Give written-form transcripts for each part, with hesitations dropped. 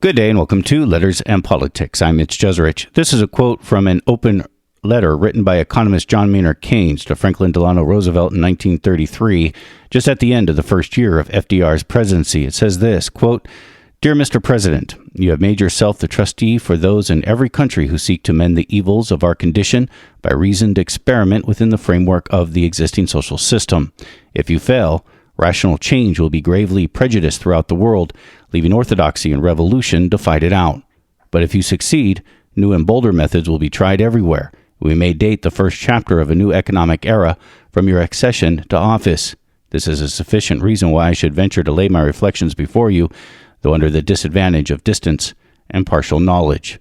Good day and welcome to Letters and Politics. I'm Mitch Jeserich. This is a quote from an open letter written by economist John Maynard Keynes to Franklin Delano Roosevelt in 1933, just at the end of the first year of FDR's presidency. It says this, quote, "Dear Mr. President, you have made yourself the trustee for those in every country who seek to mend the evils of our condition by reasoned experiment within the framework of the existing social system. If you fail, rational change will be gravely prejudiced throughout the world, leaving orthodoxy and revolution to fight it out. But if you succeed, new and bolder methods will be tried everywhere. We may date the first chapter of a new economic era from your accession to office. This is a sufficient reason why I should venture to lay my reflections before you, though under the disadvantage of distance and partial knowledge."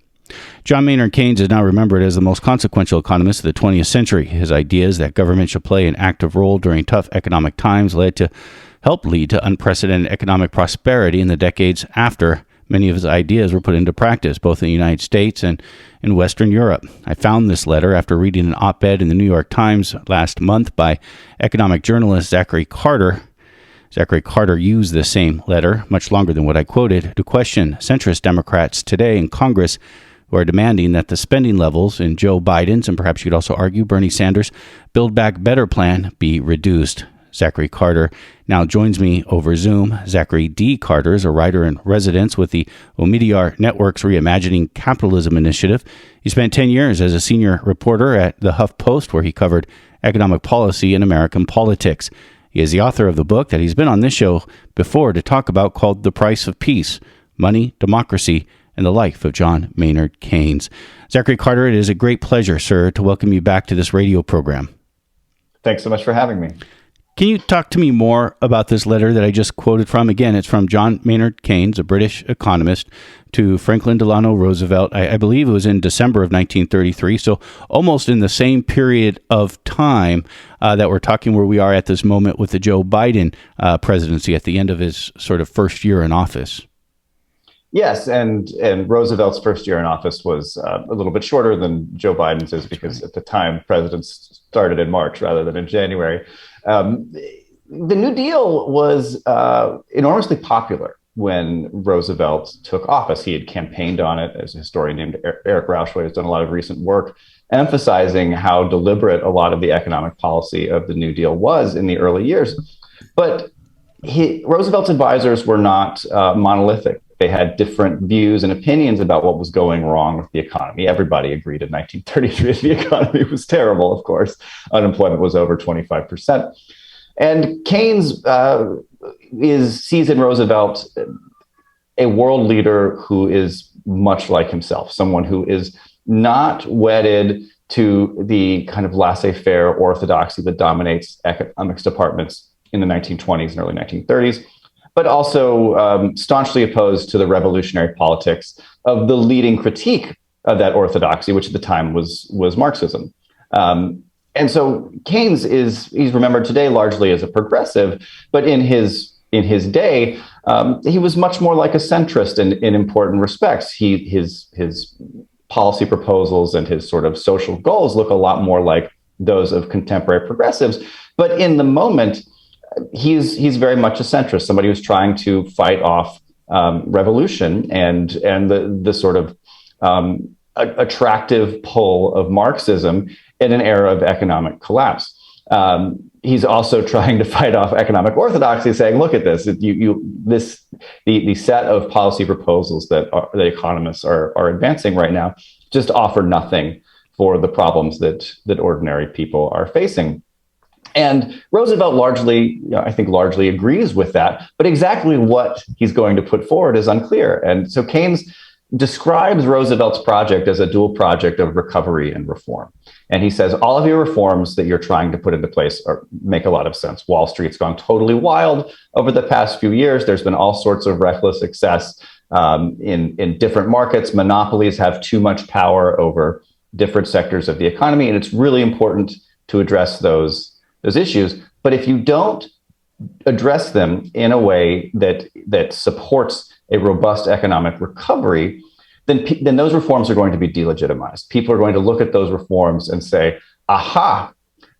John Maynard Keynes is now remembered as the most consequential economist of the 20th century. His ideas that government should play an active role during tough economic times helped lead to unprecedented economic prosperity in the decades after many of his ideas were put into practice, both in the United States and in Western Europe. I found this letter after reading an op-ed in the New York Times last month by economic journalist Zachary Carter. Zachary Carter used the same letter, much longer than what I quoted, to question centrist Democrats today in Congress who are demanding that the spending levels in Joe Biden's, and perhaps you'd also argue Bernie Sanders' Buildback Better plan be reduced. Zachary Carter now joins me over Zoom. Zachary D. Carter is a writer in residence with the Omidyar Network's Reimagining Capitalism initiative. He spent 10 years as a senior reporter at the HuffPost, where he covered economic policy and American politics. He is the author of the book that he's been on this show before to talk about, called The Price of Peace: Money, Democracy, and the Life of John Maynard Keynes. Zachary Carter, it is a great pleasure, sir, to welcome you back to this radio program. Thanks so much for having me. Can you talk to me more about this letter that I just quoted from? Again, it's from John Maynard Keynes, a British economist, to Franklin Delano Roosevelt. I believe it was in December of 1933, so almost in the same period of time that we're talking where we are at this moment with the Joe Biden presidency at the end of his sort of first year in office. Yes, and Roosevelt's first year in office was a little bit shorter than Joe Biden's is because at the time presidents started in March rather than in January. The New Deal was enormously popular when Roosevelt took office. He had campaigned on it. There's a historian named Eric Rauschway has done a lot of recent work emphasizing how deliberate a lot of the economic policy of the New Deal was in the early years. But Roosevelt's advisors were not monolithic. They had different views and opinions about what was going wrong with the economy. Everybody agreed in 1933 the economy was terrible, of course. Unemployment was over 25%. And Keynes sees in Roosevelt a world leader who is much like himself, someone who is not wedded to the kind of laissez-faire orthodoxy that dominates economics departments in the 1920s and early 1930s, but also staunchly opposed to the revolutionary politics of the leading critique of that orthodoxy, which at the time was Marxism. And so Keynes he's remembered today largely as a progressive, but in his day, he was much more like a centrist in important respects. His policy proposals and his sort of social goals look a lot more like those of contemporary progressives. But in the moment, he's very much a centrist, somebody who's trying to fight off revolution and the sort of attractive pull of Marxism in an era of economic collapse. He's also trying to fight off economic orthodoxy, saying, "Look at this! The set of policy proposals that the economists are advancing right now just offer nothing for the problems that ordinary people are facing." And Roosevelt largely agrees with that, but exactly what he's going to put forward is unclear. And so Keynes describes Roosevelt's project as a dual project of recovery and reform. And he says, all of your reforms that you're trying to put into place make a lot of sense. Wall Street's gone totally wild over the past few years. There's been all sorts of reckless excess in different markets. Monopolies have too much power over different sectors of the economy. And it's really important to address those issues. But if you don't address them in a way that supports a robust economic recovery, then those reforms are going to be delegitimized. People are going to look at those reforms and say, aha,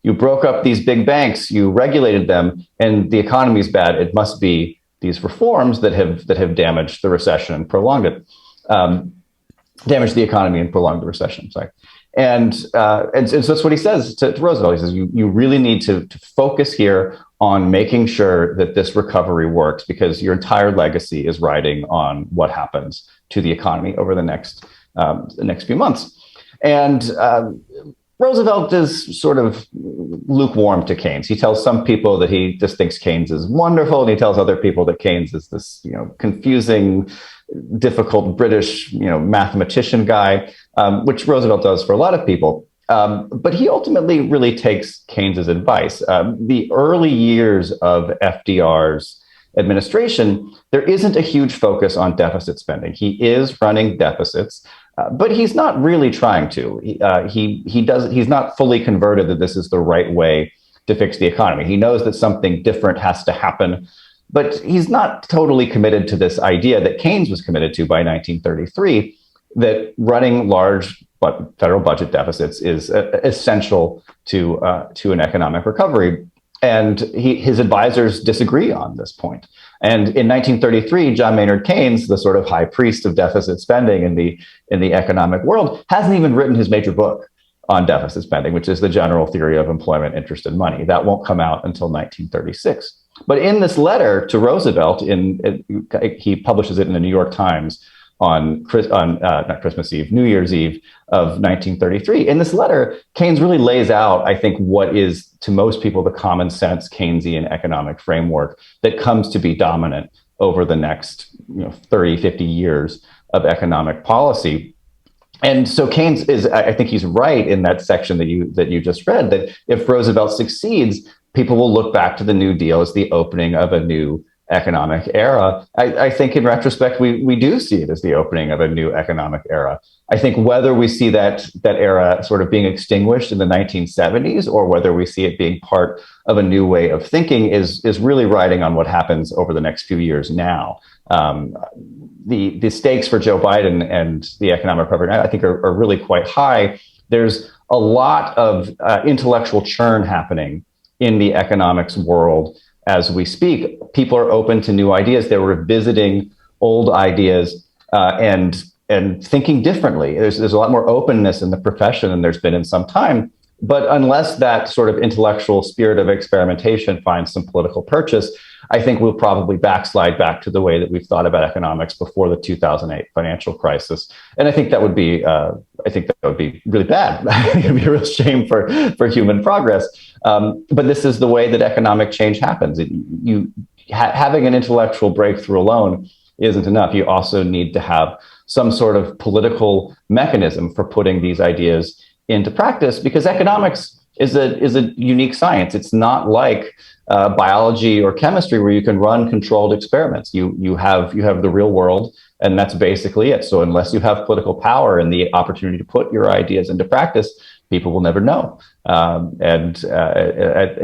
you broke up these big banks, you regulated them, and the economy's bad. It must be these reforms that have damaged the recession and prolonged it, damaged the economy and prolonged the recession. Sorry. And so that's what he says to Roosevelt. He says, you really need to focus here on making sure that this recovery works, because your entire legacy is riding on what happens to the economy over the next few months. And Roosevelt is sort of lukewarm to Keynes. He tells some people that he just thinks Keynes is wonderful, and he tells other people that Keynes is this, confusing, difficult British, mathematician guy, which Roosevelt does for a lot of people. But he ultimately really takes Keynes's advice. The early years of FDR's administration, there isn't a huge focus on deficit spending. He is running deficits, but he's not really trying to. He's not fully converted that this is the right way to fix the economy. He knows that something different has to happen, but he's not totally committed to this idea that Keynes was committed to by 1933, that running large federal budget deficits is essential to an economic recovery. And his advisors disagree on this point. And in 1933, John Maynard Keynes, the sort of high priest of deficit spending in the economic world, hasn't even written his major book on deficit spending, which is the General Theory of Employment, Interest, and Money. That won't come out until 1936. But in this letter to Roosevelt, he publishes it in the New York Times on not Christmas Eve, New Year's Eve of 1933. In this letter, Keynes really lays out, I think, what is to most people the common sense Keynesian economic framework that comes to be dominant over the next 30, 50 years of economic policy. And so Keynes is, I think he's right in that section that you just read, that if Roosevelt succeeds, people will look back to the New Deal as the opening of a new economic era. I think in retrospect, we do see it as the opening of a new economic era. I think whether we see that era sort of being extinguished in the 1970s or whether we see it being part of a new way of thinking is really riding on what happens over the next few years now. The stakes for Joe Biden and the economic recovery, I think, are really quite high. There's a lot of intellectual churn happening in the economics world as we speak. People are open to new ideas. They're revisiting old ideas and thinking differently. There's a lot more openness in the profession than there's been in some time. But unless that sort of intellectual spirit of experimentation finds some political purchase, I think we'll probably backslide back to the way that we've thought about economics before the 2008 financial crisis. And I think that would be really bad. It'd be a real shame for human progress. But this is the way that economic change happens. Having an intellectual breakthrough alone isn't enough. You also need to have some sort of political mechanism for putting these ideas into practice, because economics is a unique science. It's not like biology or chemistry where you can run controlled experiments. You have the real world, and that's basically it. So unless you have political power and the opportunity to put your ideas into practice, people will never know. I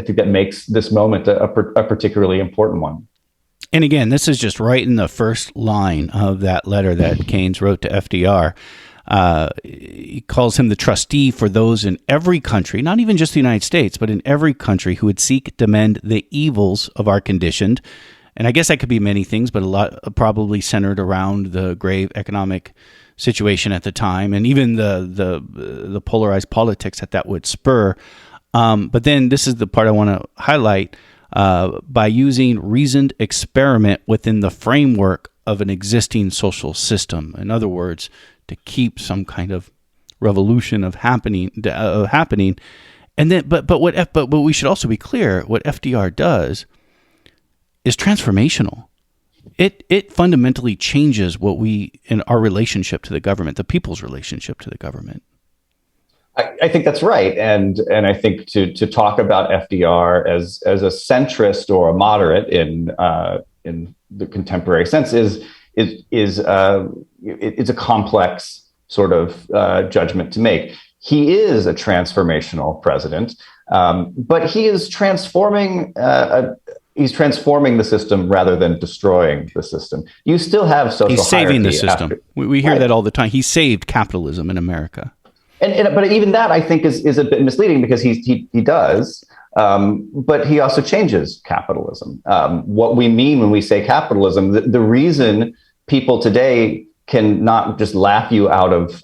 think that makes this moment a particularly important one. And again, this is just right in the first line of that letter that Keynes wrote to FDR. He calls him the trustee for those in every country, not even just the United States, but in every country who would seek to mend the evils of our condition. And I guess that could be many things, but a lot probably centered around the grave economic situation at the time, and even the polarized politics that would spur. But then this is the part I want to highlight, by using reasoned experiment within the framework of an existing social system. In other words, to keep some kind of revolution of happening. And then, but we should also be clear, what FDR does is transformational. It fundamentally changes what in our relationship to the government, the people's relationship to the government. I think that's right, and I think to talk about FDR as a centrist or a moderate in the contemporary sense is it's a complex sort of judgment to make. He is a transformational president, but he is transforming. He's transforming the system rather than destroying the system. You still have social. He's saving the system. We hear that all the time. He saved capitalism in America. But even that, I think, is a bit misleading, because he does. But he also changes capitalism. What we mean when we say capitalism, the reason people today can not just laugh you out of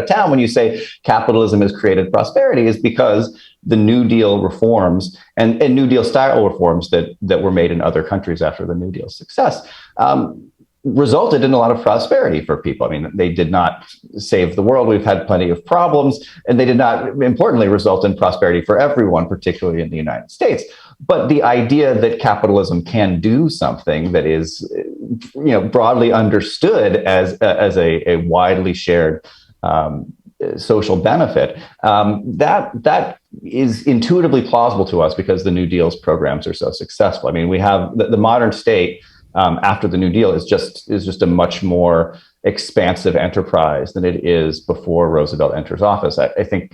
town when you say capitalism has created prosperity is because the New Deal reforms and New Deal style reforms that were made in other countries after the New Deal success resulted in a lot of prosperity for people. I mean, they did not save the world. We've had plenty of problems, and they did not, importantly, result in prosperity for everyone, particularly in the United States. But the idea that capitalism can do something that is, broadly understood as a widely shared social benefit, that is intuitively plausible to us because the New Deal's programs are so successful. I mean, we have the modern state after the New Deal is just a much more expansive enterprise than it is before Roosevelt enters office. I think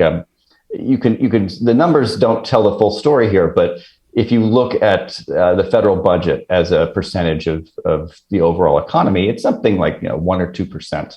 you can the numbers don't tell the full story here, but if you look at the federal budget as a percentage of the overall economy, it's something like 1 or 2%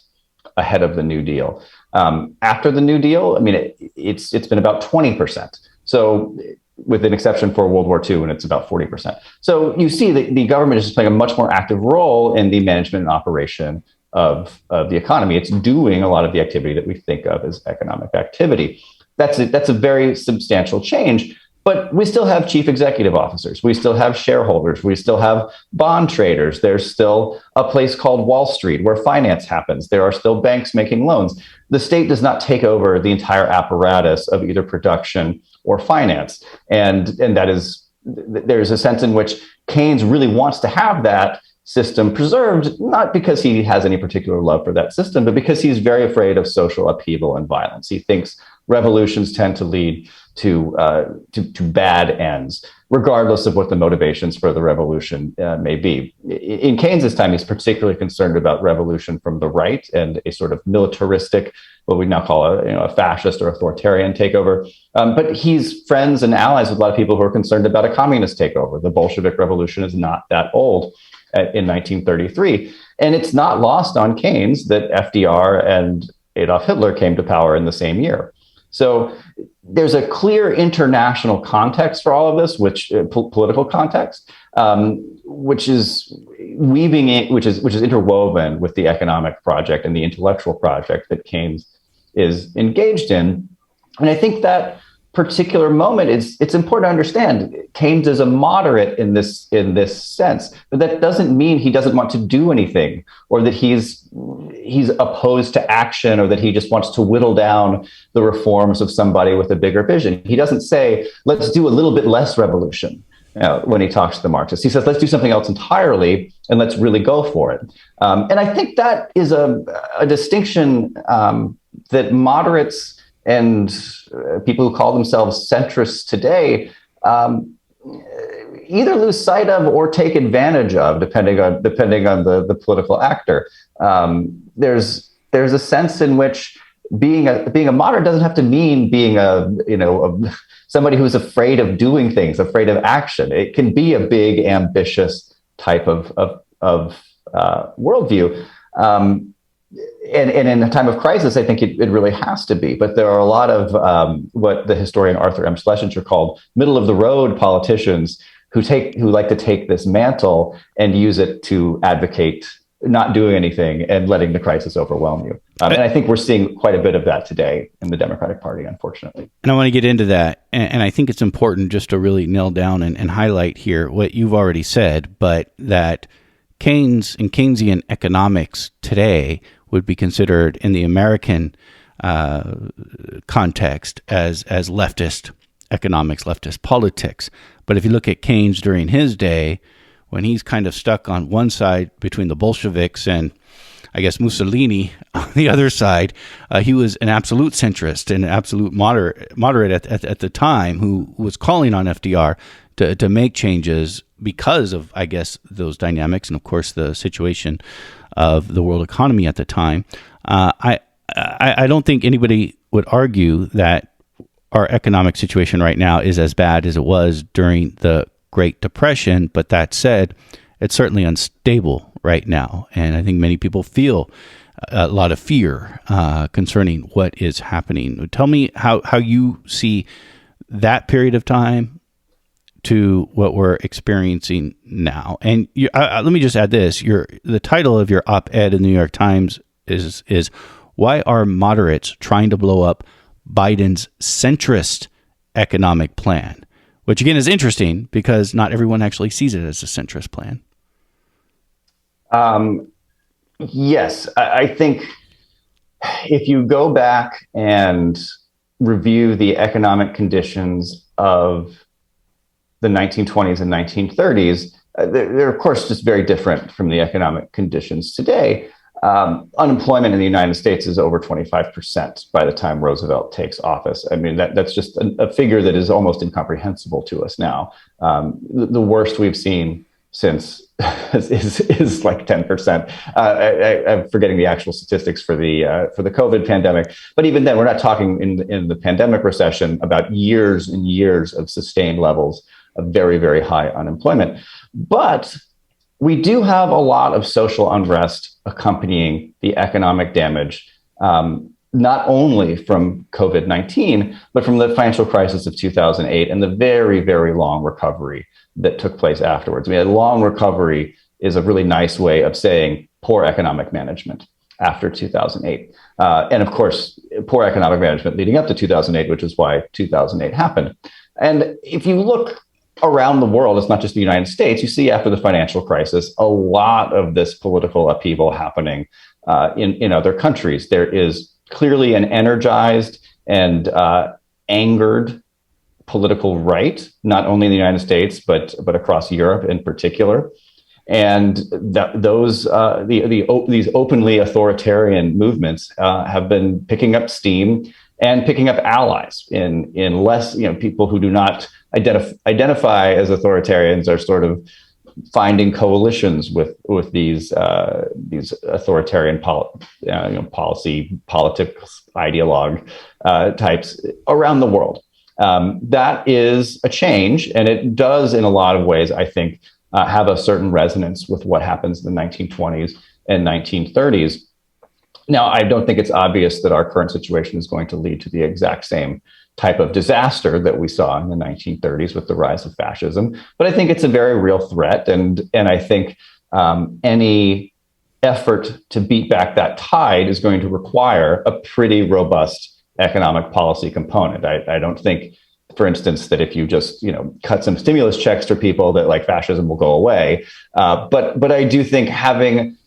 ahead of the New Deal. After the New Deal, I mean, it's been about 20%. So, with an exception for World War II, and it's about 40%. So you see that the government is just playing a much more active role in the management and operation of the economy. It's doing a lot of the activity that we think of as economic activity. That's a very substantial change. But we still have chief executive officers. We still have shareholders. We still have bond traders. There's still a place called Wall Street where finance happens. There are still banks making loans. The state does not take over the entire apparatus of either production or finance. And there's a sense in which Keynes really wants to have that system preserved, not because he has any particular love for that system, but because he's very afraid of social upheaval and violence. He thinks revolutions tend to lead to bad ends, regardless of what the motivations for the revolution may be. In Keynes's time, he's particularly concerned about revolution from the right and a sort of militaristic, what we now call a fascist or authoritarian takeover. But he's friends and allies with a lot of people who are concerned about a communist takeover. The Bolshevik Revolution is not that old in 1933. And it's not lost on Keynes that FDR and Adolf Hitler came to power in the same year. So there's a clear international context for all of this, which political context, which is interwoven with the economic project and the intellectual project that Keynes is engaged in. And I think that particular moment, it's important to understand Keynes is a moderate in this sense, but that doesn't mean he doesn't want to do anything, or that he's opposed to action, or that he just wants to whittle down the reforms of somebody with a bigger vision. He doesn't say, let's do a little bit less revolution when he talks to the Marxists. He says, let's do something else entirely, and let's really go for it. And I think that is a distinction that moderates and people who call themselves centrists today either lose sight of or take advantage of, depending on the political actor. There's a sense in which being a moderate doesn't have to mean being somebody who's afraid of doing things, afraid of action. It can be a big, ambitious type of worldview. And in a time of crisis, I think it really has to be. But there are a lot of what the historian Arthur M. Schlesinger called middle of the road politicians who like to take this mantle and use it to advocate not doing anything and letting the crisis overwhelm you. And I think we're seeing quite a bit of that today in the Democratic Party, unfortunately. And I want to get into that. And I think it's important just to really nail down and highlight here what you've already said, but that Keynes and Keynesian economics today would be considered in the American context as leftist economics, leftist politics. But if you look at Keynes during his day, when he's kind of stuck on one side between the Bolsheviks and, I guess, Mussolini on the other side, he was an absolute centrist and absolute moderate at the time, who was calling on FDR to make changes because of, I guess, those dynamics and, of course, the situation of the world economy at the time. I don't think anybody would argue that our economic situation right now is as bad as it was during the Great Depression. But that said, it's certainly unstable right now. And I think many people feel a lot of fear concerning what is happening. Tell me how you see that period of time to what we're experiencing now? And let me just add this: the title of your op-ed in the New York Times is "Why Are Moderates Trying to Blow Up Biden's Centrist Economic Plan?" Which again is interesting because not everyone actually sees it as a centrist plan. Yes, I think if you go back and review the economic conditions of the 1920s and 1930s, they're of course just very different from the economic conditions today. Unemployment in the United States is over 25% by the time Roosevelt takes office. I mean, that's just a figure that is almost incomprehensible to us now. The worst we've seen since is like 10%. I'm forgetting the actual statistics for the COVID pandemic, but even then, we're not talking in the pandemic recession about years and years of sustained levels of very, very high unemployment. But we do have a lot of social unrest accompanying the economic damage, not only from COVID-19, but from the financial crisis of 2008 and the very, very long recovery that took place afterwards. I mean, a long recovery is a really nice way of saying poor economic management after 2008. And of course, poor economic management leading up to 2008, which is why 2008 happened. And if you look around the world, it's not just the United States, you see after the financial crisis, a lot of this political upheaval happening in other countries. There is clearly an energized and angered political right, not only in the United States, but across Europe in particular. And these openly authoritarian movements have been picking up steam and picking up allies in less, people who do not identify as authoritarians are sort of finding coalitions with these authoritarian politics ideologue types around the world. That is a change, and it does, in a lot of ways, I think, have a certain resonance with what happens in the 1920s and 1930s. Now, I don't think it's obvious that our current situation is going to lead to the exact same type of disaster that we saw in the 1930s with the rise of fascism, but I think it's a very real threat, and I think any effort to beat back that tide is going to require a pretty robust economic policy component. I don't think, for instance, that if you just cut some stimulus checks to people that like fascism will go away, but I do think having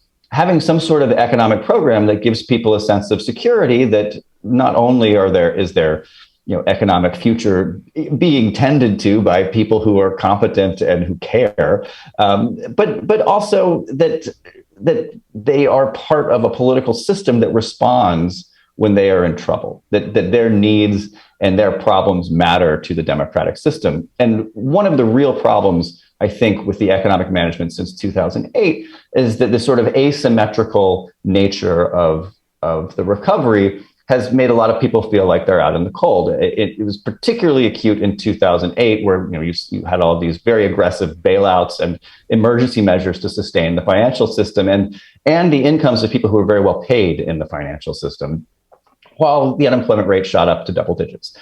some sort of economic program that gives people a sense of security that not only is there economic future being tended to by people who are competent and who care, but also that they are part of a political system that responds when they are in trouble, that their needs and their problems matter to the democratic system. And one of the real problems, I think, with the economic management since 2008 is that the sort of asymmetrical nature of the recovery has made a lot of people feel like they're out in the cold. It was particularly acute in 2008, where you had all of these very aggressive bailouts and emergency measures to sustain the financial system and the incomes of people who were very well paid in the financial system, while the unemployment rate shot up to double digits.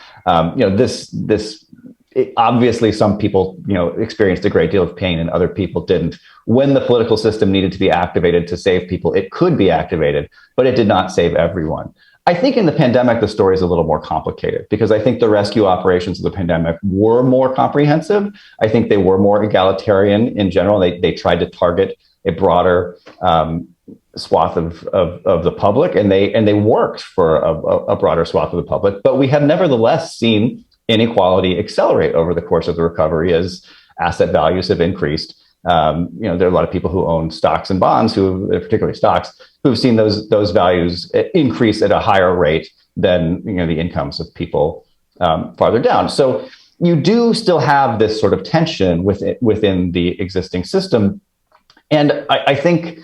Obviously, some people experienced a great deal of pain and other people didn't. When the political system needed to be activated to save people, it could be activated, but it did not save everyone. I think in the pandemic, the story is a little more complicated because I think the rescue operations of the pandemic were more comprehensive. I think they were more egalitarian in general. They tried to target a broader swath of the public, and they worked for a broader swath of the public. But we have nevertheless seen inequality accelerate over the course of the recovery as asset values have increased. There are a lot of people who own stocks and bonds, particularly stocks, who've seen those values increase at a higher rate than the incomes of people farther down. So you do still have this sort of tension within the existing system, and I think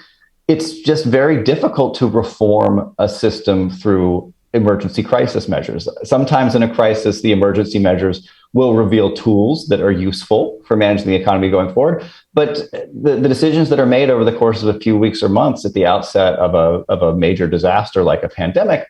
it's just very difficult to reform a system through emergency crisis measures. Sometimes in a crisis, the emergency measures will reveal tools that are useful for managing the economy going forward. But the decisions that are made over the course of a few weeks or months at the outset of a major disaster like a pandemic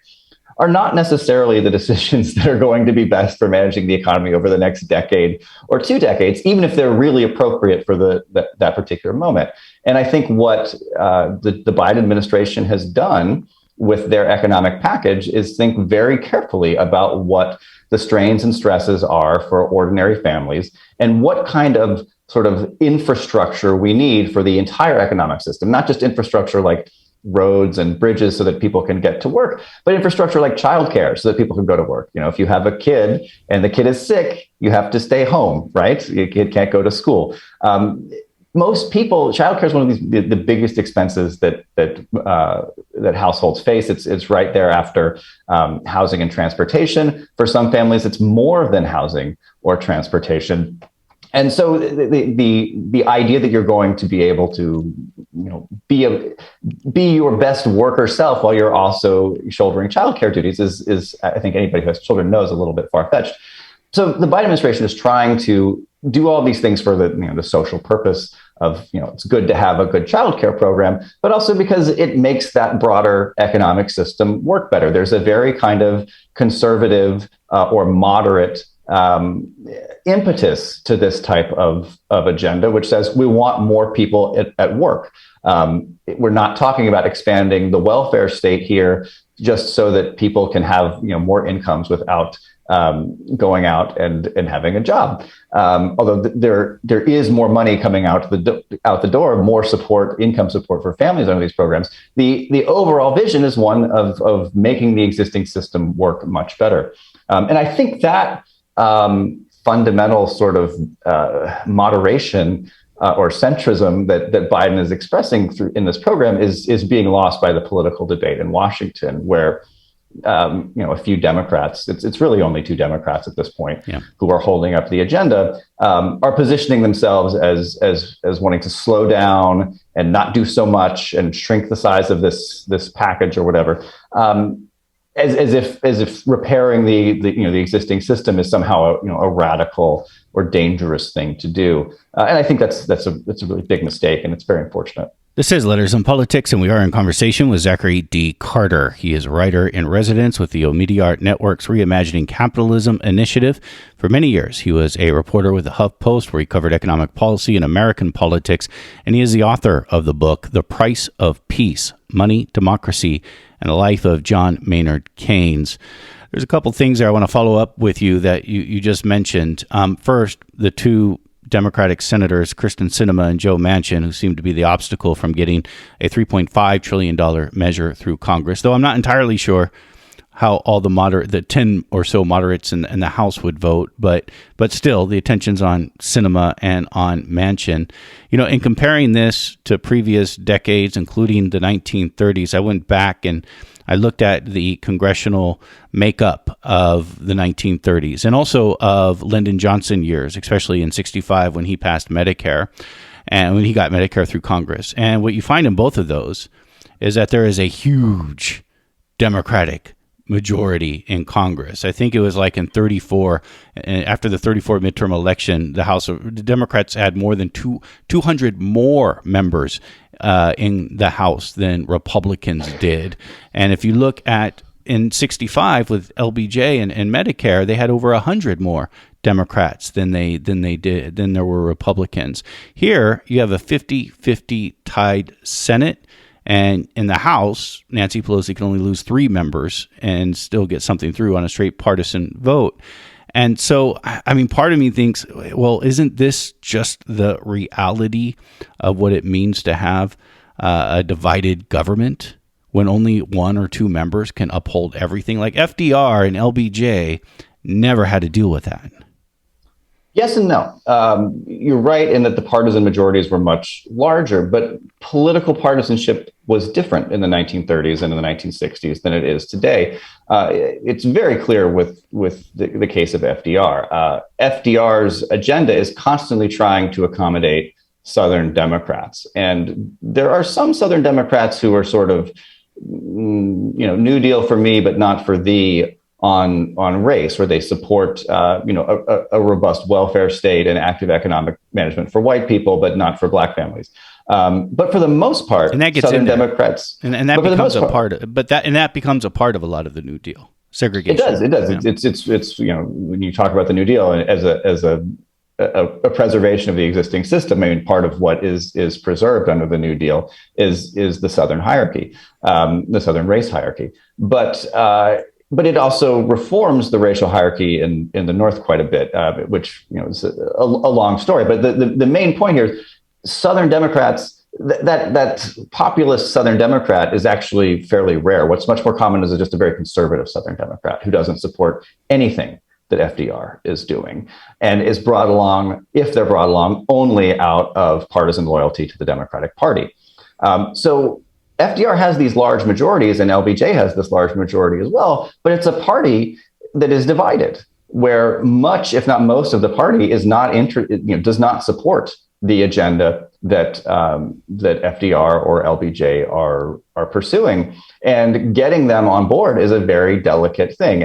are not necessarily the decisions that are going to be best for managing the economy over the next decade or 2 decades, even if they're really appropriate for that particular moment. And I think what the Biden administration has done with their economic package is think very carefully about what the strains and stresses are for ordinary families and what kind of sort of infrastructure we need for the entire economic system, not just infrastructure like roads and bridges so that people can get to work, but infrastructure like childcare so that people can go to work. If you have a kid and the kid is sick, you have to stay home, right? Your kid can't go to school. Most people, childcare is one of the biggest expenses that households face. It's right there after housing and transportation. For some families, it's more than housing or transportation. And so the idea that you're going to be able to, be your best worker self while you're also shouldering childcare duties is I think anybody who has children knows a little bit far-fetched. So the Biden administration is trying to do all these things for the social purpose of, it's good to have a good childcare program, but also because it makes that broader economic system work better. There's a very kind of conservative or moderate impetus to this type of agenda, which says we want more people at work. We're not talking about expanding the welfare state here just so that people can have more incomes without going out and having a job. Although there is more money coming out the door, more support, income support for families under these programs. The overall vision is one of making the existing system work much better. And I think that fundamental sort of moderation or centrism that Biden is expressing in this program is being lost by the political debate in Washington, where a few Democrats, it's really only 2 Democrats at this point, who are holding up the agenda, are positioning themselves as wanting to slow down and not do so much and shrink the size of this package or whatever. As if repairing the existing system is somehow a radical or dangerous thing to do, and I think that's a really big mistake, and it's very unfortunate. This is Letters on Politics, and we are in conversation with Zachary D. Carter. He is a writer in residence with the Omidyar Network's Reimagining Capitalism initiative. For many years, he was a reporter with the HuffPost, where he covered economic policy and American politics, and he is the author of the book, The Price of Peace, Money, Democracy, and the Life of John Maynard Keynes. There's a couple things there I want to follow up with you that you just mentioned. First, the 2 Democratic senators, Kyrsten Sinema and Joe Manchin, who seem to be the obstacle from getting a $3.5 trillion measure through Congress, though I'm not entirely sure how all the 10 or so moderates in the House would vote, but still the attention's on Sinema and on Manchin. In comparing this to previous decades, including the 1930s, I went back and I looked at the congressional makeup of the 1930s and also of Lyndon Johnson years, especially in 65 when he passed Medicare and when he got Medicare through Congress. And what you find in both of those is that there is a huge Democratic majority in Congress. I think it was like in 34, after the 34 midterm election, the Democrats had more than 200 more members in the House than Republicans did. And if you look at in 65 with LBJ and Medicare, they had over 100 more Democrats than there were Republicans. Here, you have a 50-50 tied Senate. And in the House, Nancy Pelosi can only lose 3 members and still get something through on a straight partisan vote. And so, I mean, part of me thinks, well, isn't this just the reality of what it means to have a divided government when only 1 or 2 members can uphold everything? Like FDR and LBJ never had to deal with that. Yes and no. You're right in that the partisan majorities were much larger, but political partisanship was different in the 1930s and in the 1960s than it is today. It's very clear with the case of FDR. FDR's agenda is constantly trying to accommodate Southern Democrats. And there are some Southern Democrats who are sort of, New Deal for me, but not for thee on race, where they support, a robust welfare state and active economic management for white people, but not for Black families. But for the most part, and that gets Southern in there. Democrats, and that becomes a part of, that becomes a part of a lot of the New Deal segregation. It does. Yeah. It's when you talk about the New Deal as a preservation of the existing system. I mean, part of what is preserved under the New Deal is the Southern hierarchy, the Southern race hierarchy. But it also reforms the racial hierarchy in the North quite a bit, which is a long story. But the main point here is Southern Democrats. That populist Southern Democrat is actually fairly rare. What's much more common is just a very conservative Southern Democrat who doesn't support anything that FDR is doing and is brought along, if they're brought along, only out of partisan loyalty to the Democratic Party. So FDR has these large majorities and LBJ has this large majority as well, but it's a party that is divided, where much, if not most of the party is not does not support the agenda that FDR or LBJ are pursuing, and getting them on board is a very delicate thing.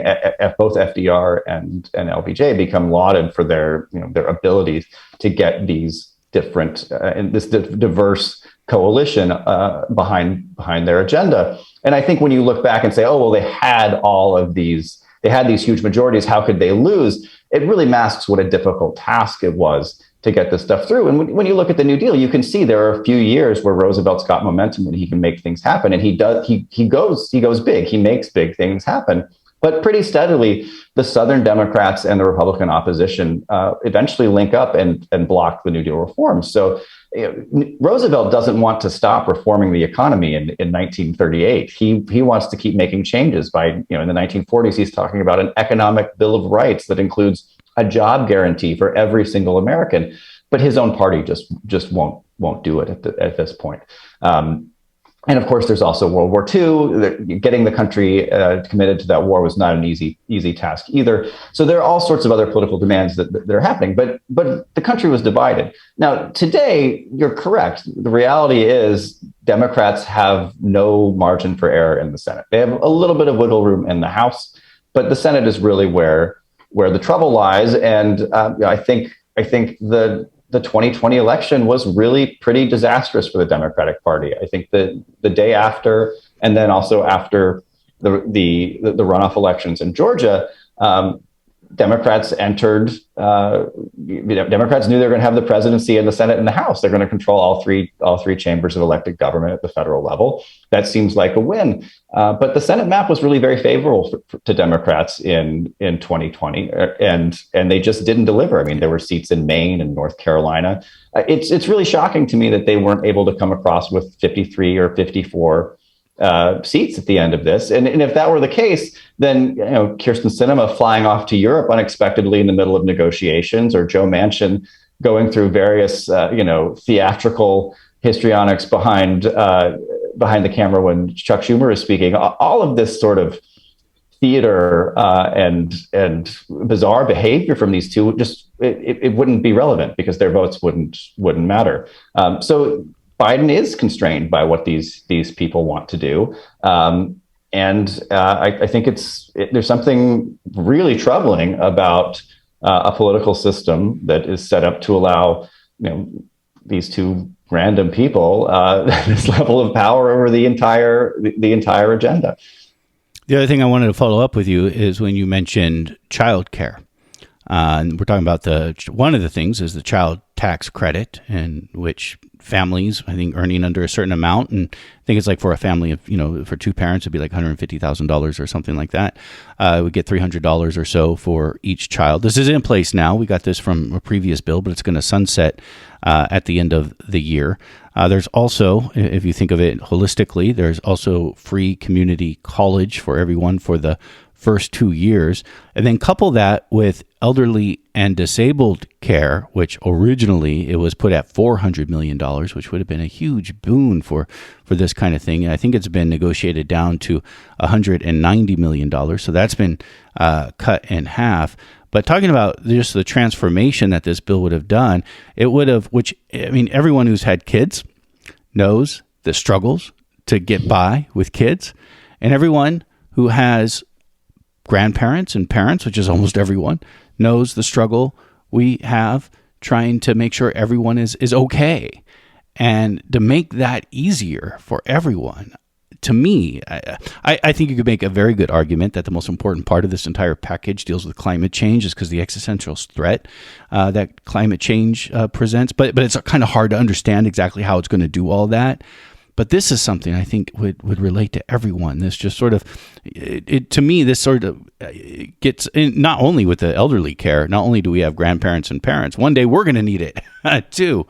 Both FDR and LBJ become lauded for their abilities to get these different and this diverse coalition behind their agenda. And I think when you look back and say, oh well, they had these huge majorities, how could they lose? It really masks what a difficult task it was to get this stuff through. And when you look at the New Deal, you can see there are a few years where Roosevelt's got momentum and he can make things happen. And he goes big. He makes big things happen. But pretty steadily, the Southern Democrats and the Republican opposition eventually link up and block the New Deal reforms. So Roosevelt doesn't want to stop reforming the economy in 1938. He wants to keep making changes. In the 1940s, he's talking about an economic bill of rights that includes a job guarantee for every single American, but his own party just won't do it at this point. And of course, there's also World War II. Getting the country committed to that war was not an easy task either. So there are all sorts of other political demands that are happening, but the country was divided. Now, today, you're correct. The reality is Democrats have no margin for error in the Senate. They have a little bit of wiggle room in the House, but the Senate is really where the trouble lies. And I think the 2020 election was really pretty disastrous for the Democratic Party. I think that the day after, and then also after the runoff elections in Georgia, Democrats entered. Democrats knew they were going to have the presidency and the Senate and the House. They're going to control all three chambers of elected government at the federal level. That seems like a win. But the Senate map was really very favorable to Democrats in 2020, and they just didn't deliver. I mean, there were seats in Maine and North Carolina. It's really shocking to me that they weren't able to come across with 53 or 54 seats at the end of this. And if that were the case, then Kyrsten Sinema flying off to Europe unexpectedly in the middle of negotiations, or Joe Manchin going through various theatrical histrionics behind the camera when Chuck Schumer is speaking, all of this sort of theater and bizarre behavior from these two, just it wouldn't be relevant because their votes wouldn't matter. So Biden is constrained by what these people want to do. And I think there's something really troubling about a political system that is set up to allow these two random people this level of power over the entire agenda. The other thing I wanted to follow up with you is when you mentioned childcare. And we're talking about one of the things is the child tax credit, in which families, I think, earning under a certain amount, and I think it's like for a family of, for two parents, it'd be like $150,000 or something like that. We get $300 or so for each child. This is in place now. We got this from a previous bill, but it's going to sunset at the end of the year. There's also, if you think of it holistically, there's also free community college for everyone for the first 2 years, and then couple that with elderly and disabled care, which originally it was put at $400 million, which would have been a huge boon for this kind of thing. And I think it's been negotiated down to $190 million. So that's been cut in half. But talking about just the transformation that this bill would have done, it would have, everyone who's had kids knows the struggles to get by with kids, and everyone who has grandparents and parents, which is almost everyone, knows the struggle we have trying to make sure everyone is okay. And to make that easier for everyone, to me, I think you could make a very good argument that the most important part of this entire package deals with climate change, is because the existential threat that climate change presents. But it's kind of hard to understand exactly how it's going to do all that. But this is something I think would relate to everyone. This just sort of, to me, this sort of gets in, not only with the elderly care, not only do we have grandparents and parents, one day we're going to need it too.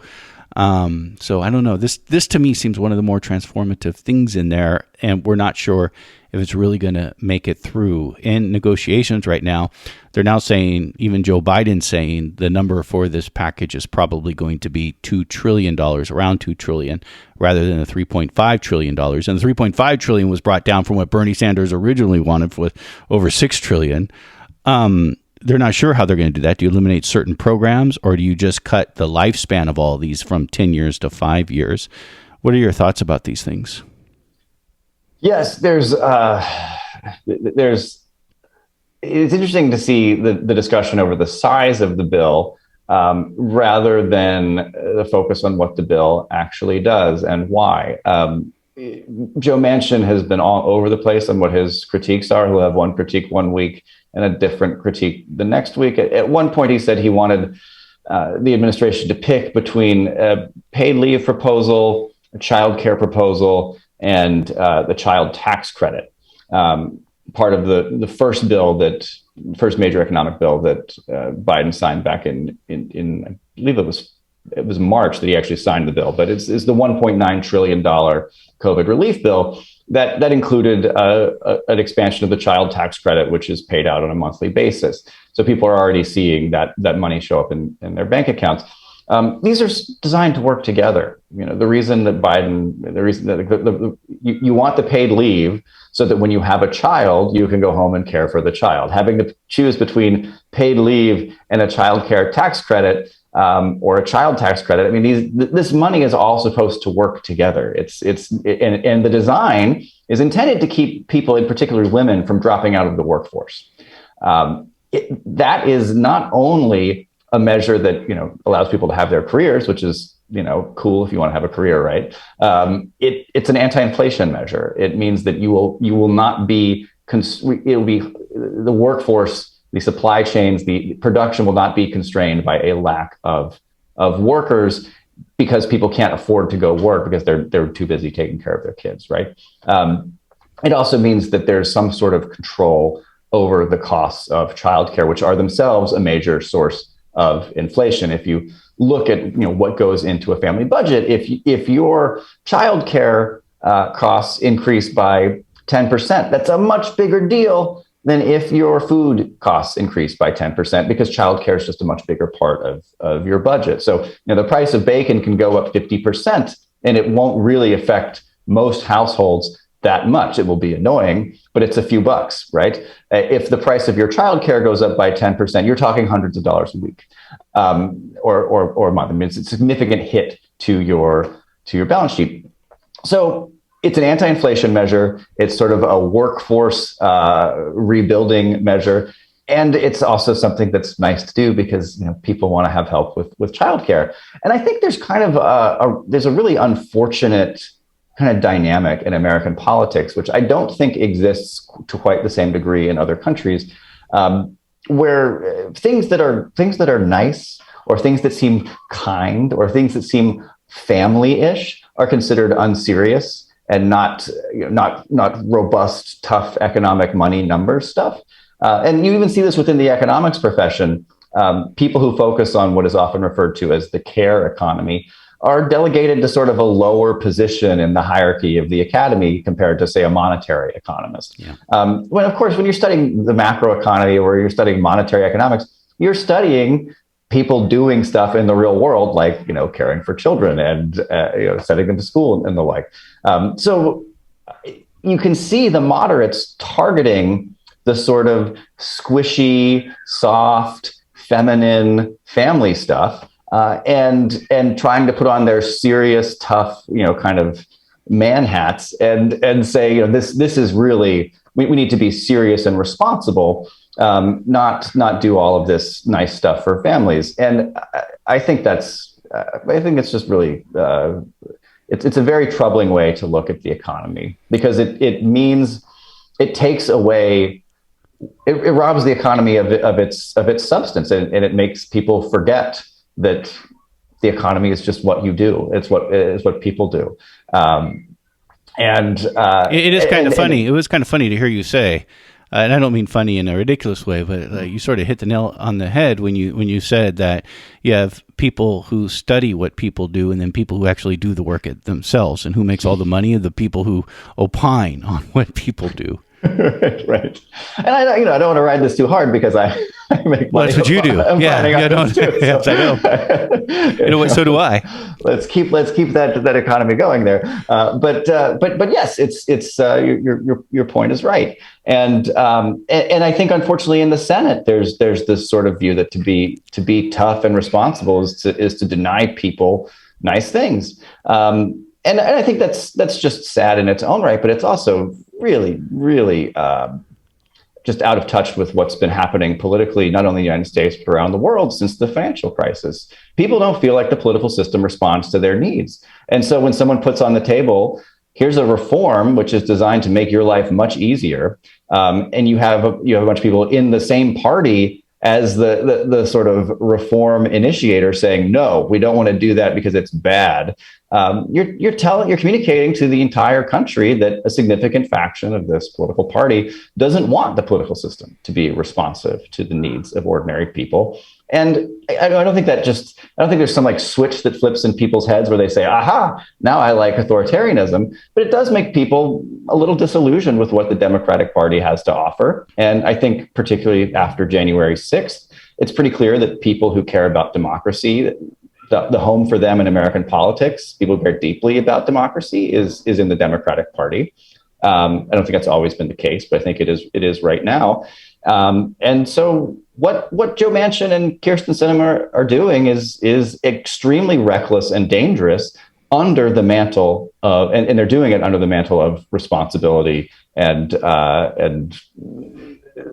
So I don't know. This to me seems one of the more transformative things in there, and we're not sure if it's really going to make it through. In negotiations right now, they're now saying, even Joe Biden saying, the number for this package is probably going to be $2 trillion, around $2 trillion, rather than the $3.5 trillion. And the $3.5 trillion was brought down from what Bernie Sanders originally wanted, with over $6 trillion. They're not sure how they're going to do that. Do you eliminate certain programs, or do you just cut the lifespan of all these from 10 years to 5 years? What are your thoughts about these things? Yes, it's interesting to see the discussion over the size of the bill rather than the focus on what the bill actually does and why. Joe Manchin has been all over the place on what his critiques are. He'll have one critique one week and a different critique the next week. At one point, he said he wanted the administration to pick between a paid leave proposal, a child care proposal, and the child tax credit. Part of the first major economic bill that Biden signed back in I believe it was March that he actually signed the bill, but it's the $1.9 trillion COVID relief bill that included an expansion of the child tax credit, which is paid out on a monthly basis. So people are already seeing that money show up in their bank accounts. These are designed to work together. The reason that you want the paid leave so that when you have a child, you can go home and care for the child. Having to choose between paid leave and a child care tax credit or a child tax credit. I mean, this money is all supposed to work together. And the design is intended to keep people, in particular women, from dropping out of the workforce. That is not only a measure that allows people to have their careers, which is cool if you want to have a career, right? It's an anti-inflation measure. It means that you will not be it'll be the workforce. The supply chains, the production will not be constrained by a lack of workers because people can't afford to go work because they're too busy taking care of their kids, right? It also means that there's some sort of control over the costs of childcare, which are themselves a major source of inflation. If you look at what goes into a family budget, if your childcare costs increase by 10%, that's a much bigger deal than if your food costs increase by 10%, because childcare is just a much bigger part of your budget. So the price of bacon can go up 50%, and it won't really affect most households that much. It will be annoying, but it's a few bucks, right? If the price of your childcare goes up by 10%, you're talking hundreds of dollars a week or a month. I mean, it's a significant hit to your balance sheet. So it's an anti-inflation measure. It's sort of a workforce rebuilding measure. And it's also something that's nice to do because people want to have help with childcare. And I think there's kind of there's a really unfortunate kind of dynamic in American politics, which I don't think exists to quite the same degree in other countries, where things that are nice, or things that seem kind, or things that seem family-ish are considered unserious and not robust, tough economic money numbers stuff. And you even see this within the economics profession. People who focus on what is often referred to as the care economy are delegated to sort of a lower position in the hierarchy of the academy compared to, say, a monetary economist. Yeah. When, of course, when you're studying the macro economy or you're studying monetary economics, you're studying people doing stuff in the real world, like caring for children and sending them to school and the like. So you can see the moderates targeting the sort of squishy, soft, feminine family stuff, and trying to put on their serious, tough, kind of man hats and say, this is really, we need to be serious and responsible, not do all of this nice stuff for families. And I think that's I think it's just really it's a very troubling way to look at the economy, because it means it takes away, it robs the economy of its substance, and it makes people forget that the economy is just what you do. It's what people do. It is kind of funny. It was kind of funny to hear you say, and I don't mean funny in a ridiculous way, but you sort of hit the nail on the head when you said that you have people who study what people do, and then people who actually do the work themselves, and who makes all the money are the people who opine on what people do. Right. And I don't want to ride this too hard, because I make money. Well, that's what you do. Yeah, I know. Yes, I know. So do I. Let's keep that economy going there. But yes, it's your point is right. And I think, unfortunately, in the Senate, there's this sort of view that to be tough and responsible is to deny people nice things. And I think that's just sad in its own right, but it's also really, really just out of touch with what's been happening politically, not only in the United States, but around the world since the financial crisis. People don't feel like the political system responds to their needs. And so when someone puts on the table, here's a reform which is designed to make your life much easier, and you have a bunch of people in the same party as the sort of reform initiator saying, no, we don't want to do that because it's bad. You're communicating to the entire country that a significant faction of this political party doesn't want the political system to be responsive to the needs of ordinary people. And I don't think there's some like switch that flips in people's heads where they say, aha, now I like authoritarianism. But it does make people a little disillusioned with what the Democratic Party has to offer. And I think particularly after January 6th, it's pretty clear that people who care about democracy, the home for them in American politics, people who care deeply about democracy is in the Democratic Party. I don't think that's always been the case, but I think it is right now. And so what Joe Manchin and Kyrsten Sinema are doing is extremely reckless and dangerous under the mantle of, and they're doing it under the mantle of responsibility and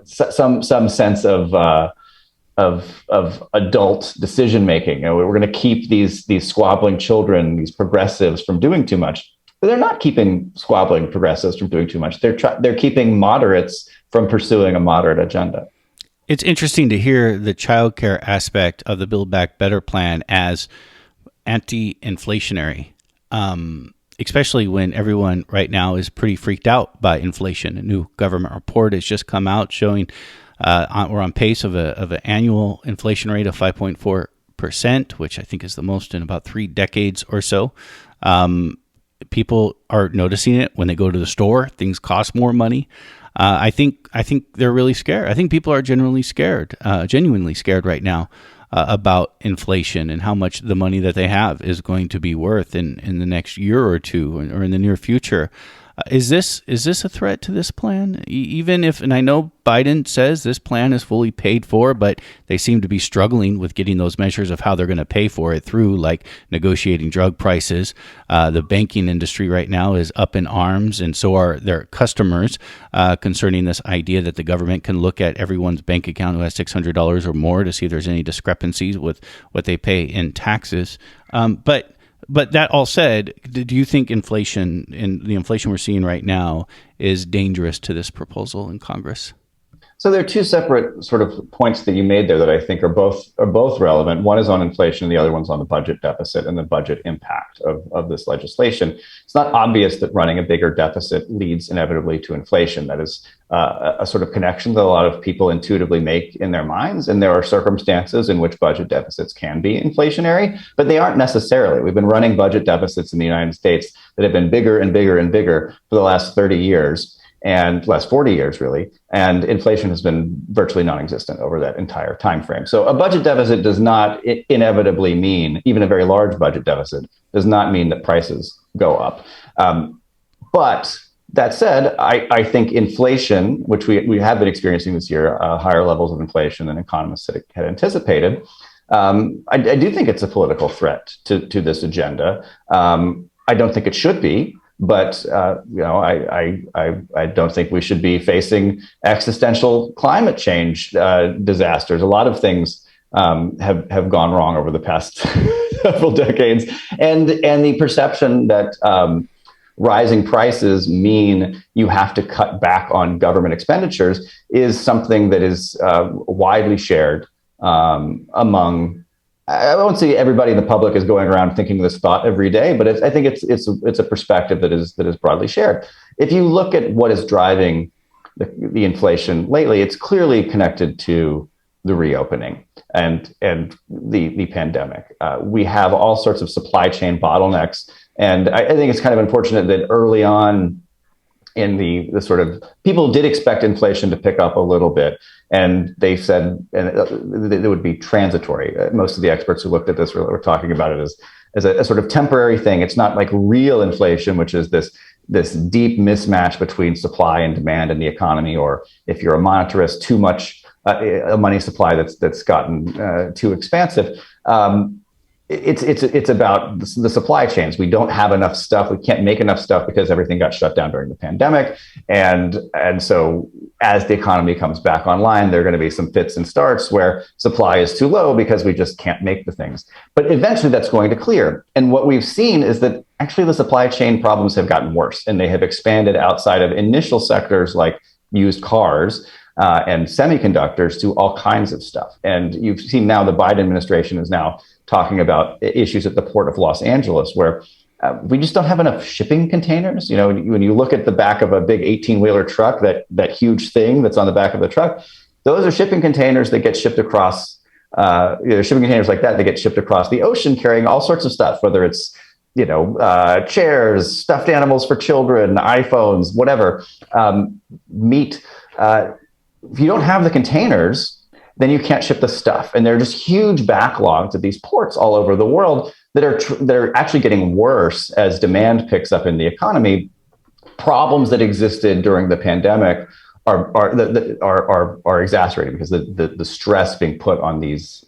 some sense of adult decision making. We're going to keep these squabbling children, these progressives, from doing too much. But they're not keeping squabbling progressives from doing too much. They're keeping moderates from pursuing a moderate agenda. It's interesting to hear the childcare aspect of the Build Back Better plan as anti-inflationary, especially when everyone right now is pretty freaked out by inflation. A new government report has just come out showing we're on pace of an annual inflation rate of 5.4%, which I think is the most in about 3 decades or so. People are noticing it when they go to the store. Things cost more money. I think they're really scared. I think people are genuinely scared right now about inflation and how much the money that they have is going to be worth in the next year or two or in the near future. Is this a threat to this plan? Even if, and I know Biden says this plan is fully paid for, but they seem to be struggling with getting those measures of how they're going to pay for it through, like negotiating drug prices. The banking industry right now is up in arms, and so are their customers concerning this idea that the government can look at everyone's bank account who has $600 or more to see if there's any discrepancies with what they pay in taxes. But that all said, do you think inflation and the inflation we're seeing right now is dangerous to this proposal in Congress? So there are two separate sort of points that you made there that I think are both relevant. One is on inflation, the other one's on the budget deficit and the budget impact of this legislation. It's not obvious that running a bigger deficit leads inevitably to inflation. That is a sort of connection that a lot of people intuitively make in their minds. And there are circumstances in which budget deficits can be inflationary, but they aren't necessarily. We've been running budget deficits in the United States that have been bigger and bigger and bigger for the last 30 years. And last 40 years, really, and inflation has been virtually non-existent over that entire time frame. So a budget deficit does not inevitably mean, even a very large budget deficit, does not mean that prices go up. But that said, I think inflation, which we have been experiencing this year, higher levels of inflation than economists had anticipated, I do think it's a political threat to this agenda. I don't think it should be. But I don't think we should be facing existential climate change disasters. A lot of things have gone wrong over the past several decades, and the perception that rising prices mean you have to cut back on government expenditures is something that is widely shared among. I won't say everybody in the public is going around thinking this thought every day, but I think it's a perspective that is broadly shared. If you look at what is driving the inflation lately, it's clearly connected to the reopening and the pandemic. We have all sorts of supply chain bottlenecks, and I think it's kind of unfortunate that early on in the sort of people did expect inflation to pick up a little bit, and they said it would be transitory. Most of the experts who looked at this were talking about it as a sort of temporary thing. It's not like real inflation, which is this deep mismatch between supply and demand in the economy, or if you're a monetarist, too much a money supply that's gotten too expansive. It's about the supply chains. We don't have enough stuff. We can't make enough stuff because everything got shut down during the pandemic. And so as the economy comes back online, there are going to be some fits and starts where supply is too low because we just can't make the things. But eventually that's going to clear. And what we've seen is that actually the supply chain problems have gotten worse, and they have expanded outside of initial sectors like used cars and semiconductors to all kinds of stuff. And you've seen now the Biden administration is now talking about issues at the port of Los Angeles, where we just don't have enough shipping containers. You know, when you look at the back of a big 18-wheeler truck, that huge thing that's on the back of the truck, those are shipping containers that get shipped across, shipping containers like that get shipped across the ocean carrying all sorts of stuff, whether it's, chairs, stuffed animals for children, iPhones, whatever, meat. If you don't have the containers, then you can't ship the stuff. And there are just huge backlogs at these ports all over the world that are actually getting worse as demand picks up in the economy. Problems that existed during the pandemic are exacerbated because the stress being put on these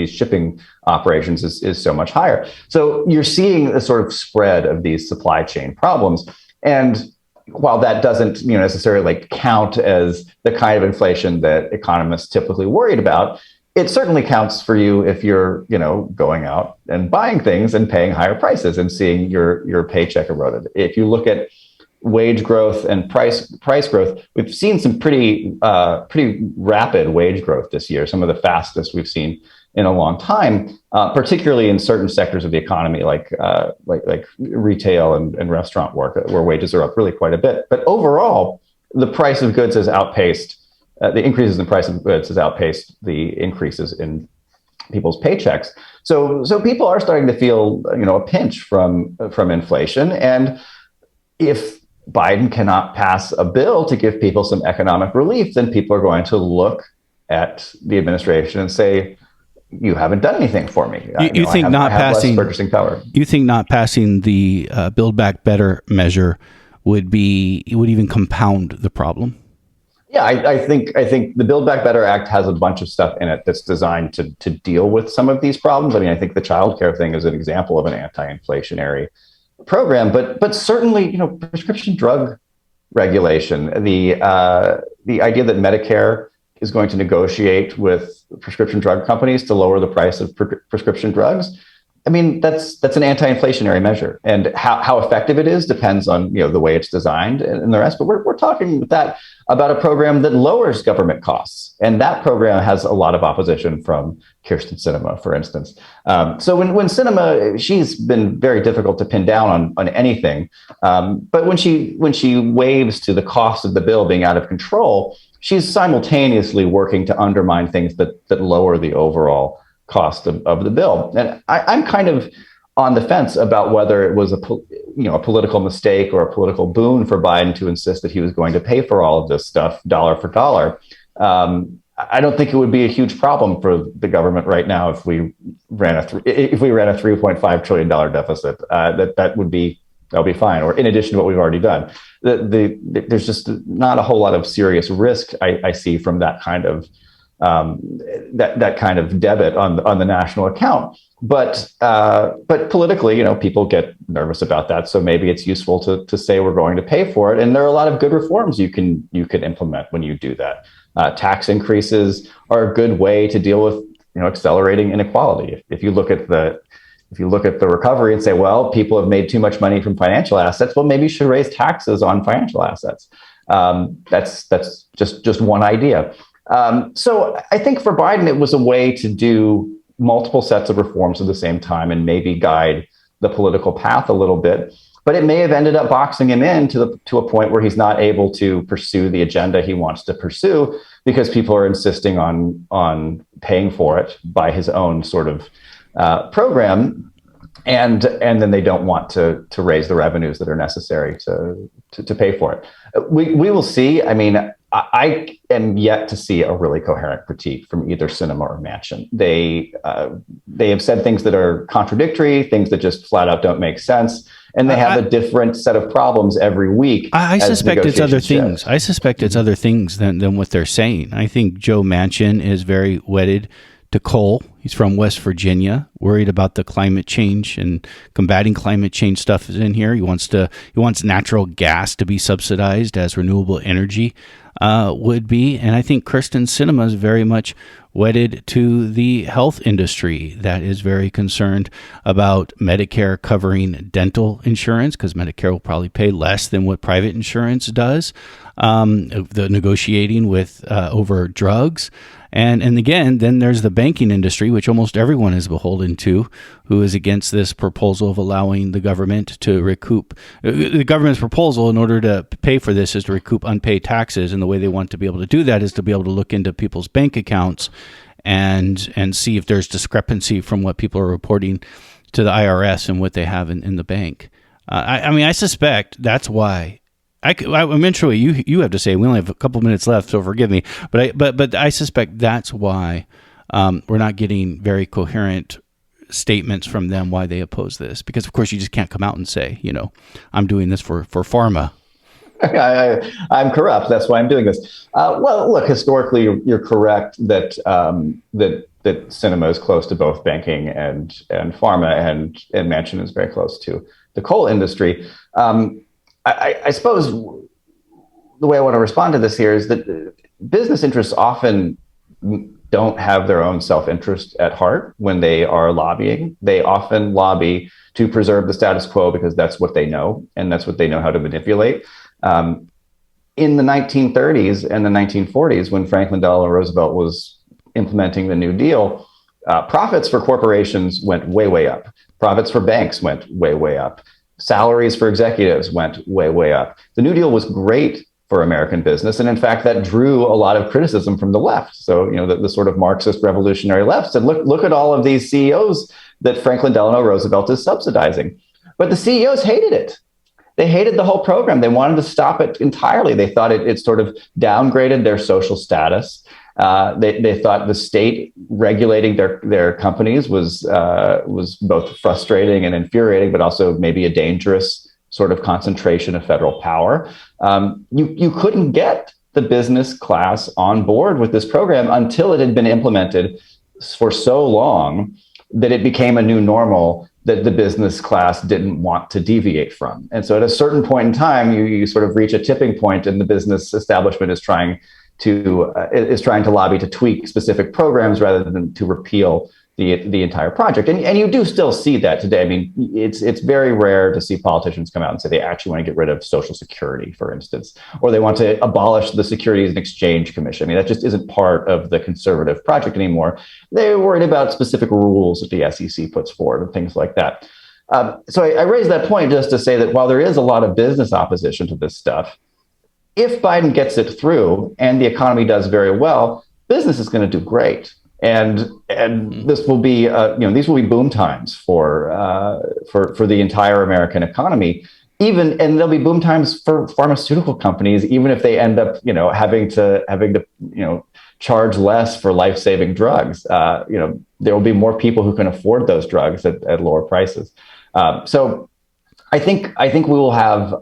shipping operations is so much higher. So you're seeing a sort of spread of these supply chain problems. And while that doesn't necessarily count as the kind of inflation that economists typically worried about, it certainly counts for you if you're going out and buying things and paying higher prices and seeing your paycheck eroded. If you look at wage growth and price growth, we've seen some pretty rapid wage growth this year, some of the fastest we've seen in a long time, particularly in certain sectors of the economy, like retail and restaurant work, where wages are up really quite a bit. But overall, the price of goods has outpaced the increases in the price of goods has outpaced the increases in people's paychecks. So people are starting to feel a pinch from inflation, and if Biden cannot pass a bill to give people some economic relief, then people are going to look at the administration and say, you haven't done anything for me. You think not passing purchasing power? You think not passing the Buildback Better measure would even compound the problem? Yeah, I think the Buildback Better Act has a bunch of stuff in it that's designed to deal with some of these problems. I mean, I think the childcare thing is an example of an anti-inflationary program, but certainly, prescription drug regulation, the idea that Medicare is going to negotiate with prescription drug companies to lower the price of prescription drugs. I mean, that's an anti-inflationary measure, and how effective it is depends on the way it's designed and the rest. But we're talking about a program that lowers government costs, and that program has a lot of opposition from Kyrsten Sinema, for instance. So when Sinema, she's been very difficult to pin down on anything, but when she waves to the cost of the bill being out of control, she's simultaneously working to undermine things that lower the overall cost of the bill. And I'm kind of on the fence about whether it was a political mistake or a political boon for Biden to insist that he was going to pay for all of this stuff dollar for dollar. I don't think it would be a huge problem for the government right now if we ran a $3.5 trillion deficit. That would be fine, or in addition to what we've already done. There's just not a whole lot of serious risk I see from that kind of that kind of debit on the national account. But politically, people get nervous about that. So maybe it's useful to say we're going to pay for it. And there are a lot of good reforms you can implement when you do that. Tax increases are a good way to deal with accelerating inequality. If you look at the if you look at the recovery and say, well, people have made too much money from financial assets, well, maybe you should raise taxes on financial assets. That's just one idea. So I think for Biden, it was a way to do multiple sets of reforms at the same time and maybe guide the political path a little bit. But it may have ended up boxing him in to a point where he's not able to pursue the agenda he wants to pursue because people are insisting on paying for it by his own sort of program, and then they don't want to raise the revenues that are necessary to pay for it. We will see. I mean, I am yet to see a really coherent critique from either Sinema or Manchin. They have said things that are contradictory, things that just flat out don't make sense, and they have a different set of problems every week. I suspect it's other things. I suspect it's other things than what they're saying. I think Joe Manchin is very wedded to coal. He's from West Virginia, worried about the climate change and combating climate change stuff is in here. He wants natural gas to be subsidized as renewable energy would be. And I think Kyrsten Sinema is very much wedded to the health industry that is very concerned about Medicare covering dental insurance because Medicare will probably pay less than what private insurance does. The negotiating with over drugs. And again, then there's the banking industry, which almost everyone is beholden to, who is against this proposal of allowing the government to recoup. The government's proposal in order to pay for this is to recoup unpaid taxes. And the way they want to be able to do that is to be able to look into people's bank accounts and see if there's discrepancy from what people are reporting to the IRS and what they have in the bank. I mean, I suspect that's why. I'm interested what you have to say. We only have a couple minutes left, so forgive me. But I suspect that's why we're not getting very coherent statements from them why they oppose this. Because, of course, you just can't come out and say, I'm doing this for pharma. I'm corrupt. That's why I'm doing this. Well, look, historically, you're correct that that Sinema is close to both banking and pharma, and Manchin is very close to the coal industry. I suppose the way I want to respond to this here is that business interests often don't have their own self-interest at heart when they are lobbying. They often lobby to preserve the status quo because that's what they know, and that's what they know how to manipulate. In the 1930s and the 1940s, when Franklin Delano Roosevelt was implementing the New Deal, profits for corporations went way, way up. Profits for banks went way, way up. Salaries for executives went way, way up. The New Deal was great for American business. And in fact, that drew a lot of criticism from the left. So, the sort of Marxist revolutionary left said, look at all of these CEOs that Franklin Delano Roosevelt is subsidizing. But the CEOs hated it. They hated the whole program. They wanted to stop it entirely. They thought it sort of downgraded their social status. They thought the state regulating their companies was both frustrating and infuriating, but also maybe a dangerous sort of concentration of federal power. You couldn't get the business class on board with this program until it had been implemented for so long that it became a new normal that the business class didn't want to deviate from. And so at a certain point in time, you sort of reach a tipping point, and the business establishment is trying to lobby to tweak specific programs rather than to repeal the entire project. And you do still see that today. I mean, it's very rare to see politicians come out and say they actually want to get rid of Social Security, for instance, or they want to abolish the Securities and Exchange Commission. I mean, that just isn't part of the conservative project anymore. They're worried about specific rules that the SEC puts forward and things like that. So I raise that point just to say that while there is a lot of business opposition to this stuff, if Biden gets it through and the economy does very well, business is going to do great. And this will be, these will be boom times for the entire American economy. And there'll be boom times for pharmaceutical companies, even if they end up, having to charge less for life-saving drugs. There will be more people who can afford those drugs at lower prices. So I think we will have.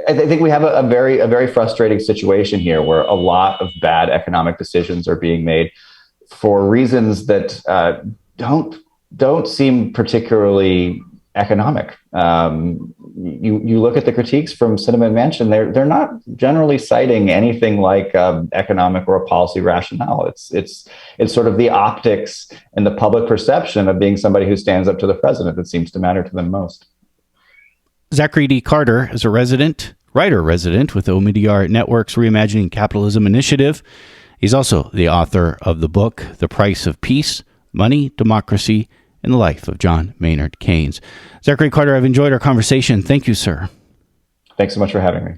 I think we have a very frustrating situation here where a lot of bad economic decisions are being made for reasons that don't seem particularly economic. You look at the critiques from Sinema and Manchin; they're not generally citing anything like economic or a policy rationale. It's sort of the optics and the public perception of being somebody who stands up to the president that seems to matter to them most. Zachary D. Carter is a writer-resident with Omidyar Network's Reimagining Capitalism initiative. He's also the author of the book, The Price of Peace, Money, Democracy, and the Life of John Maynard Keynes. Zachary Carter, I've enjoyed our conversation. Thank you, sir. Thanks so much for having me.